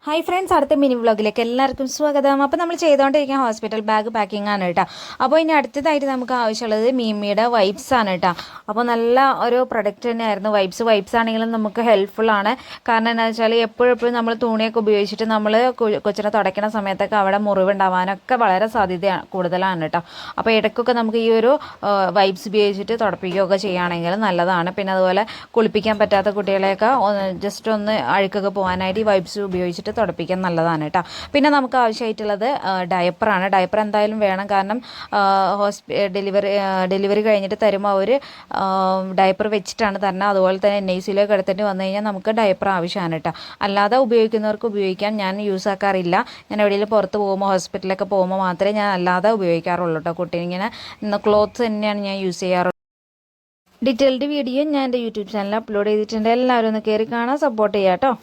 Hi friends, അടുത്ത mini വ്ളോഗിലേക്ക് എല്ലാവർക്കും സ്വാഗതം. അപ്പോൾ നമ്മൾ ചെയ്തുകൊണ്ടിരിക്കുന്ന ഹോസ്പിറ്റൽ ബാഗ് പാക്കിംഗ് ആണ് കേട്ടോ. അപ്പോൾ ഇനി അടുത്തതായിട്ട് നമുക്ക് ആവശ്യമുള്ളത് മീമിയുടെ വൈപ്സ് ആണ് കേട്ടോ. അപ്പോൾ നല്ല ഒരു പ്രൊഡക്റ്റ് തന്നെയായിരുന്നു വൈപ്സ് ആണെങ്കിലും നമുക്ക് ഹെൽപ്ഫുൾ ആണ്. കാരണം എന്താ വെച്ചാൽ എപ്പോഴും നമ്മൾ തുണിയൊക്കെ ഉപയോഗിച്ചിട്ട് നമ്മൾ കൊച്ചിനെ തുടയ്ക്കുന്ന സമയത്തൊക്കെ അവിടെ മുറിവുണ്ടാവാനൊക്കെ വളരെ സാധ്യത കൂടുതലാണ് കേട്ടോ. അപ്പോൾ ഇടയ്ക്കൊക്കെ നമുക്ക് ഈ ഒരു വൈപ്സ് ഉപയോഗിച്ചിട്ട് തുടപ്പിക്കുകയൊക്കെ ചെയ്യുകയാണെങ്കിൽ നല്ലതാണ്. പിന്നെ അതുപോലെ കുളിപ്പിക്കാൻ പറ്റാത്ത കുട്ടികളെയൊക്കെ ജസ്റ്റ് ഒന്ന് അഴുക്കൊക്കെ പോകാനായിട്ട് ഈ വൈപ്സ് ഉപയോഗിച്ചിട്ട് തുടപ്പിക്കാൻ നല്ലതാണ് കേട്ടോ. പിന്നെ നമുക്ക് ആവശ്യമായിട്ടുള്ളത് ഡയപ്പറാണ്. ഡയപ്പർ എന്തായാലും വേണം. കാരണം ഡെലിവറി കഴിഞ്ഞിട്ട് തരുമ്പോൾ അവർ ഡയപ്പർ വെച്ചിട്ടാണ് തരണം. അതുപോലെ തന്നെ NICUലേക്ക് എടുത്തിട്ട് വന്നു കഴിഞ്ഞാൽ നമുക്ക് ഡയപ്പർ ആവശ്യമാണ് കേട്ടോ. അല്ലാതെ ഉപയോഗിക്കുന്നവർക്ക് ഉപയോഗിക്കാൻ ഞാൻ യൂസ് ആക്കാറില്ല. ഞാൻ എവിടെയെങ്കിലും പുറത്ത് പോകുമ്പോൾ ഹോസ്പിറ്റലിലൊക്കെ പോകുമ്പോൾ മാത്രമേ ഞാൻ അല്ലാതെ ഉപയോഗിക്കാറുള്ളൂ കേട്ടോ. കുട്ടീനിങ്ങനെ ക്ലോത്ത്സ് തന്നെയാണ് ഞാൻ യൂസ് ചെയ്യാറുള്ളത്. ഡീറ്റെയിൽഡ് വീഡിയോ ഞാൻ എൻ്റെ യൂട്യൂബ് ചാനലിൽ അപ്ലോഡ് ചെയ്തിട്ടുണ്ട്. എല്ലാവരും ഒന്ന് കയറി കാണാൻ സപ്പോർട്ട് ചെയ്യാം കേട്ടോ.